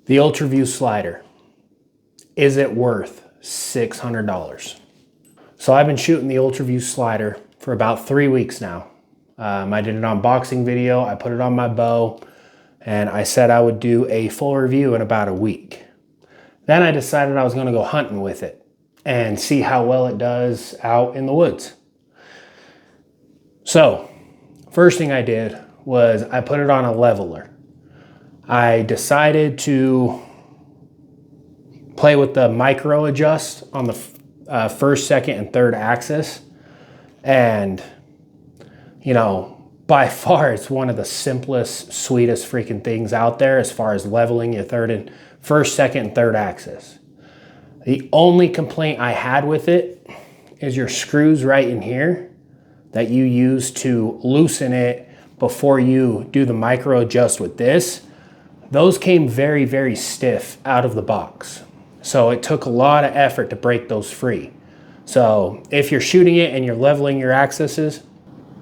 The UltraView slider, is it worth $600? So I've been shooting the UltraView slider for about 3 weeks now. I did an unboxing video, I put it on my bow, and I said I would do a full review in about a week. Then I decided I was gonna go hunting with it and see how well it does out in the woods. So, first thing I did was I put it on a leveler. I decided to play with the micro adjust on the first, second, and third axis. And, you know, by far it's one of the simplest, sweetest freaking things out there as far as leveling your first, second, and third axis. The only complaint I had with it is your screws right in here that you use to loosen it before you do the micro adjust with this. Those came very, very stiff out of the box. So it took a lot of effort to break those free. So if you're shooting it and you're leveling your axes,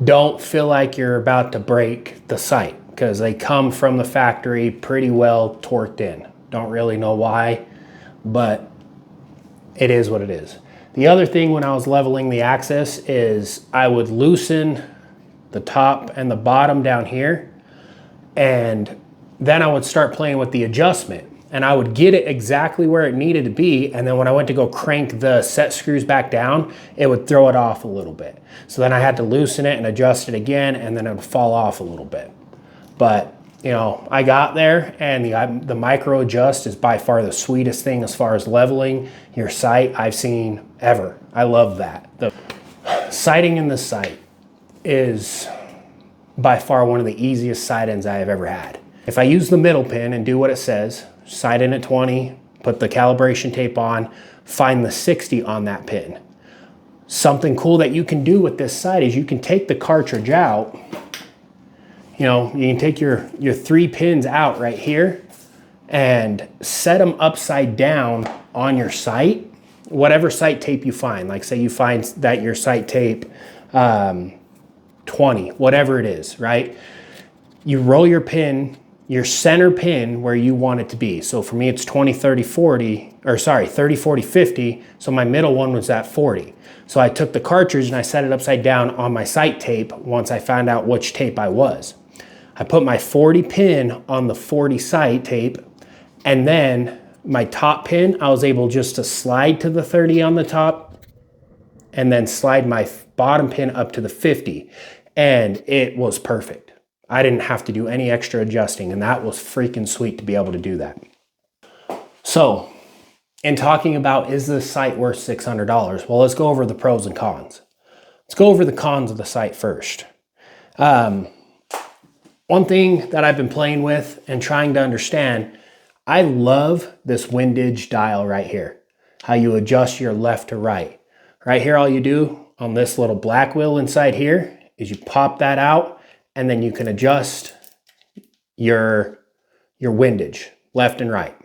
don't feel like you're about to break the sight because they come from the factory pretty well torqued in. Don't really know why, but it is what it is. The other thing when I was leveling the axis is I would loosen the top and the bottom down here, and then I would start playing with the adjustment and I would get it exactly where it needed to be. And then when I went to go crank the set screws back down, it would throw it off a little bit. So then I had to loosen it and adjust it again, and then it would fall off a little bit. But you know, I got there, and the micro adjust is by far the sweetest thing as far as leveling your sight I've seen ever. I love that. The sighting in the sight is by far one of the easiest sight ins I have ever had. If I use the middle pin and do what it says, sight in at 20, put the calibration tape on, find the 60 on that pin. Something cool that you can do with this sight is you can take the cartridge out. You know, you can take your 3 pins out right here and set them upside down on your sight, whatever sight tape you find. Like say you find that your sight tape 20, whatever it is, right? You roll your pin, your center pin where you want it to be. So for me, it's 20, 30, 40, or sorry, 30, 40, 50. So my middle one was at 40. So I took the cartridge and I set it upside down on my sight tape once I found out which tape I was. I put my 40 pin on the 40 sight tape, and then my top pin, I was able just to slide to the 30 on the top and then slide my bottom pin up to the 50. And it was perfect. I didn't have to do any extra adjusting, and that was freaking sweet to be able to do that. So, in talking about is this sight worth $600, well, let's go over the pros and cons. Let's go over the cons of the sight first. One thing that I've been playing with and trying to understand, I love this windage dial right here. How you adjust your left to right. Right here, all you do on this little black wheel inside here is you pop that out, and then you can adjust your windage left and right.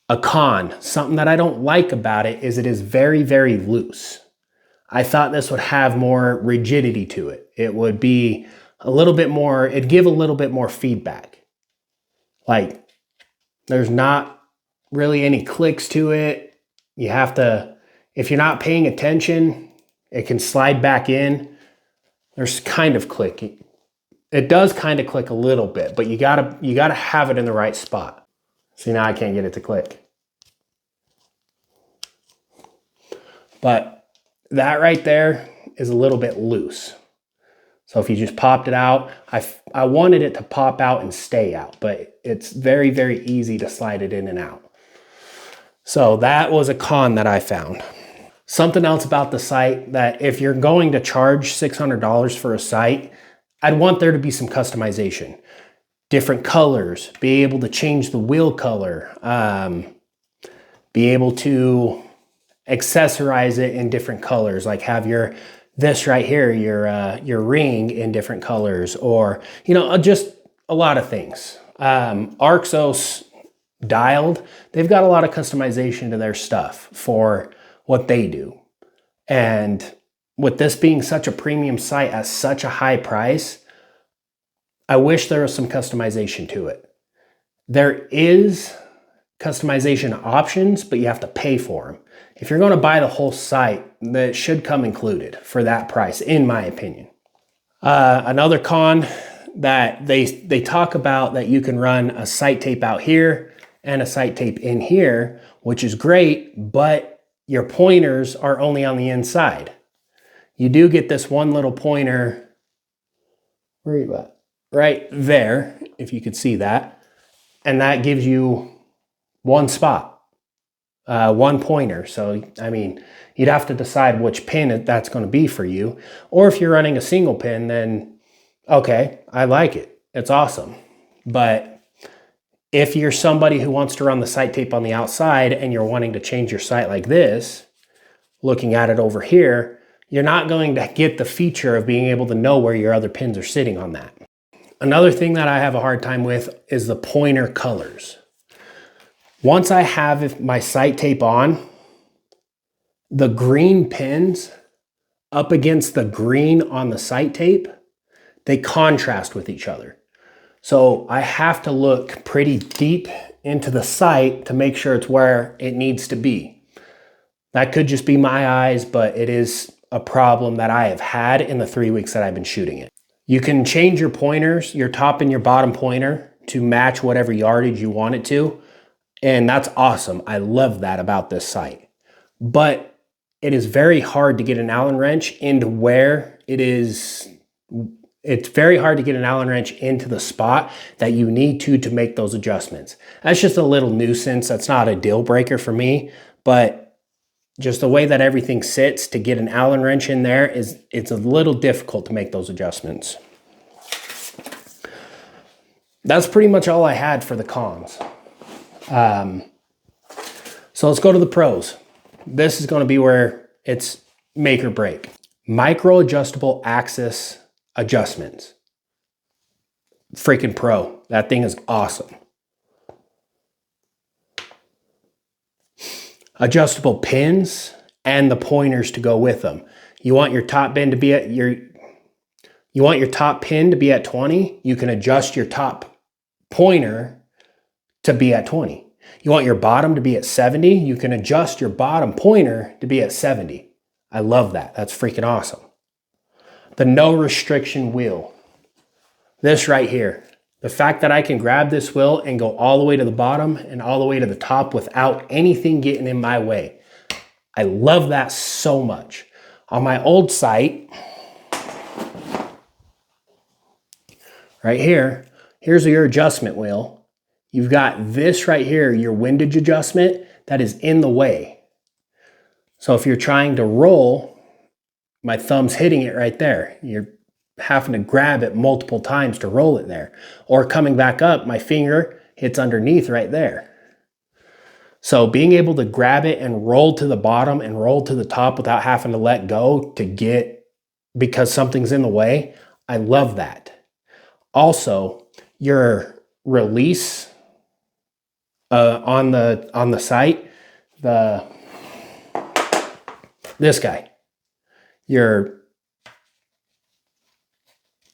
A con, something that I don't like about it is it is very, very loose. I thought this would have more rigidity to it. It would be a little bit more, it'd give a little bit more feedback. Like there's not really any clicks to it. You have to, if you're not paying attention, it can slide back in. There's kind of clicking. It does kind of click a little bit, but you gotta have it in the right spot. See, now I can't get it to click. But that right there is a little bit loose. So if you just popped it out, I wanted it to pop out and stay out, but it's very, very easy to slide it in and out. So that was a con that I found. Something else about the sight that if you're going to charge $600 for a sight, I'd want there to be some customization. Different colors, be able to change the wheel color, be able to accessorize it in different colors, like have this right here, your ring in different colors, or, you know, just a lot of things. Arxos dialed, they've got a lot of customization to their stuff for what they do. And with this being such a premium sight at such a high price, I wish there was some customization to it. There is customization options, but you have to pay for them. If you're going to buy the whole sight, that should come included for that price, in my opinion. Another con that they talk about, that you can run a sight tape out here and a sight tape in here, which is great, but your pointers are only on the inside. You do get this one little pointer, where are you at? Right there, if you could see that. And that gives you one spot, one pointer. So, I mean, you'd have to decide which pin that's going to be for you. Or if you're running a single pin, then okay, I like it. It's awesome. But if you're somebody who wants to run the sight tape on the outside and you're wanting to change your sight like this, looking at it over here, you're not going to get the feature of being able to know where your other pins are sitting on that. Another thing that I have a hard time with is the pointer colors. Once I have my sight tape on, the green pins up against the green on the sight tape, they contrast with each other. So I have to look pretty deep into the sight to make sure it's where it needs to be. That could just be my eyes, but it is a problem that I have had in the 3 weeks that I've been shooting it. You can change your pointers, your top and your bottom pointer, to match whatever yardage you want it to. And that's awesome. I love that about this sight. But it is very hard to get an Allen wrench into where it is. It's very hard to get an Allen wrench into the spot that you need to make those adjustments. That's just a little nuisance. That's not a deal breaker for me, but just the way that everything sits, to get an Allen wrench in there, it's a little difficult to make those adjustments. That's pretty much all I had for the cons. So let's go to the pros. This is going to be where it's make or break. Micro adjustable axis adjustments. Freaking pro. That thing is awesome. Adjustable pins and the pointers to go with them. You want your top pin to be at you want your top pin to be at 20, you can adjust your top pointer to be at 20. You want your bottom to be at 70, you can adjust your bottom pointer to be at 70. I love that. That's freaking awesome. The no restriction wheel. This right here. The fact that I can grab this wheel and go all the way to the bottom and all the way to the top without anything getting in my way. I love that so much. On my old sight, right here, here's your adjustment wheel. You've got this right here, your windage adjustment, that is in the way. So if you're trying to roll, my thumb's hitting it right there. You're having to grab it multiple times to roll it there. Or coming back up, my finger hits underneath right there. So being able to grab it and roll to the bottom and roll to the top without having to let go to get, because something's in the way, I love that. Also, your release on the sight, this guy, your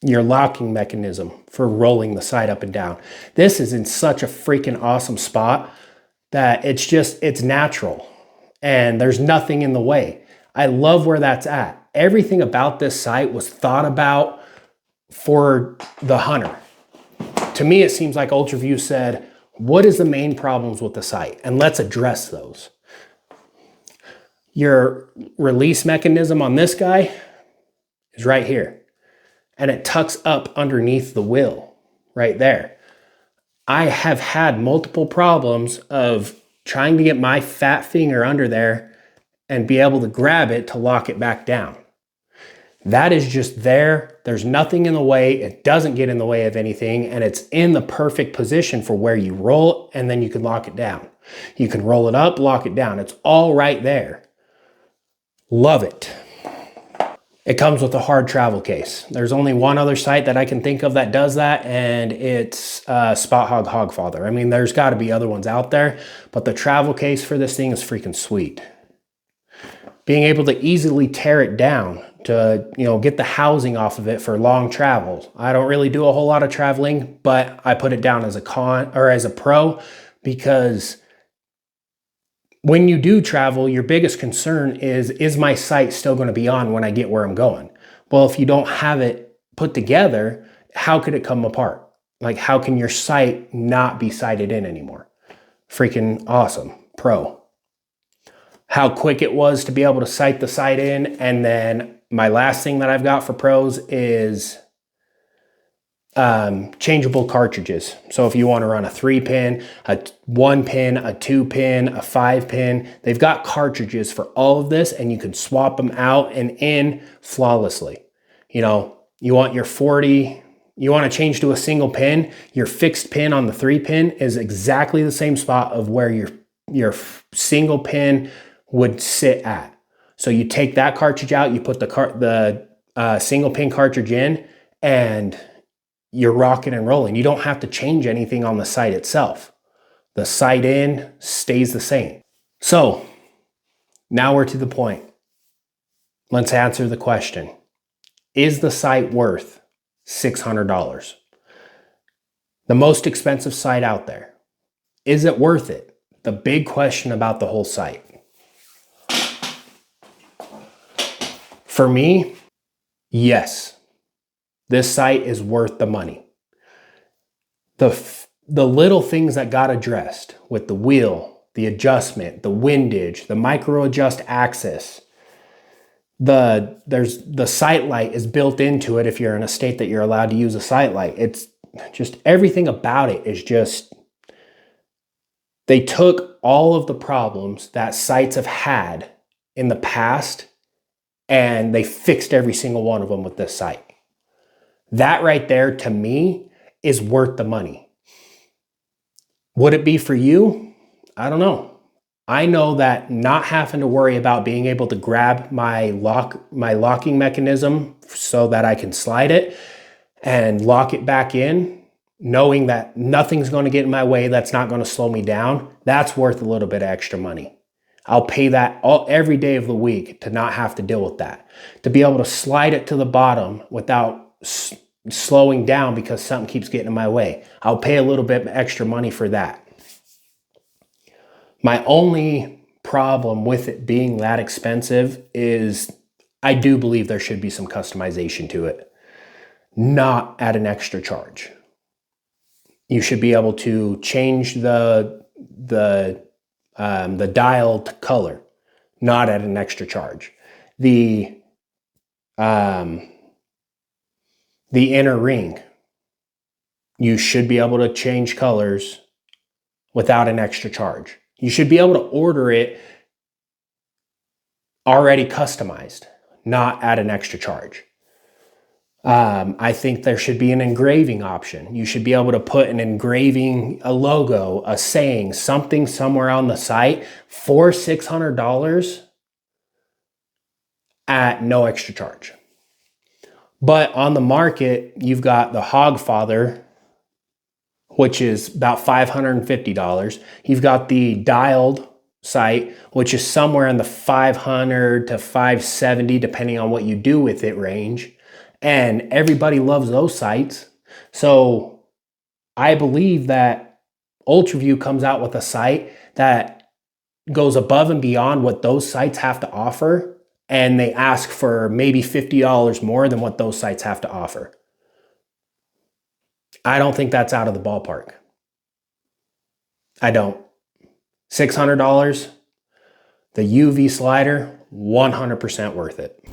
locking mechanism for rolling the sight up and down. This is in such a freaking awesome spot that it's natural and there's nothing in the way. I love where that's at. Everything about this sight was thought about for the hunter. To me, it seems like UltraView said, what is the main problems with the sight? And let's address those. Your release mechanism on this guy is right here. And it tucks up underneath the wheel right there. I have had multiple problems of trying to get my fat finger under there and be able to grab it to lock it back down. That is just there. There's nothing in the way. It doesn't get in the way of anything, and it's in the perfect position for where you roll, and then you can lock it down. You can roll it up, lock it down. It's all right there. Love it. It comes with a hard travel case. There's only one other site that I can think of that does that, and it's Spot Hogg Hogfather. I mean, there's got to be other ones out there, but the travel case for this thing is freaking sweet. Being able to easily tear it down to, get the housing off of it for long travels. I don't really do a whole lot of traveling, but I put it down as a con or as a pro, because when you do travel, your biggest concern is my sight still going to be on when I get where I'm going? Well, if you don't have it put together, how could it come apart? Like, how can your sight not be sighted in anymore? Freaking awesome. Pro. How quick it was to be able to sight the sight in. And then my last thing that I've got for pros is changeable cartridges. So if you want to run a 3-pin, a 1-pin, a 2-pin, a 5-pin, they've got cartridges for all of this, and you can swap them out and in flawlessly. You want your 40, you want to change to a single pin, your fixed pin on the 3-pin is exactly the same spot of where your single pin would sit at. So you take that cartridge out, you put the single pin cartridge in, and you're rocking and rolling. You don't have to change anything on the sight itself. The sight in stays the same. So now we're to the point. Let's answer the question. Is the sight worth $600? The most expensive sight out there. Is it worth it? The big question about the whole sight. For me, yes. This sight is worth the money. The little things that got addressed with the wheel, the adjustment, the windage, the micro adjust axis, the sight light is built into it if you're in a state that you're allowed to use a sight light. It's just everything about it is just, they took all of the problems that sights have had in the past and they fixed every single one of them with this sight. That right there, to me, is worth the money. Would it be for you? I don't know. I know that not having to worry about being able to grab my locking mechanism so that I can slide it and lock it back in, knowing that nothing's going to get in my way, that's not going to slow me down, that's worth a little bit of extra money. I'll pay that every day of the week to not have to deal with that. To be able to slide it to the bottom without slowing down because something keeps getting in my way. I'll pay a little bit extra money for that. My only problem with it being that expensive is I do believe there should be some customization to it, not at an extra charge. You should be able to change the dial to color, not at an extra charge. The inner ring, you should be able to change colors without an extra charge. You should be able to order it already customized, not at an extra charge. I think there should be an engraving option. You should be able to put an engraving, a logo, a saying, something somewhere on the site for $600 at no extra charge. But on the market, you've got the Hogfather, which is about $550. You've got the dialed sight, which is somewhere in the $500 to $570, depending on what you do with it range. And everybody loves those sights. So I believe that UltraView comes out with a sight that goes above and beyond what those sights have to offer. And they ask for maybe $50 more than what those sights have to offer. I don't think that's out of the ballpark. I don't. $600, the UV slider, 100% worth it.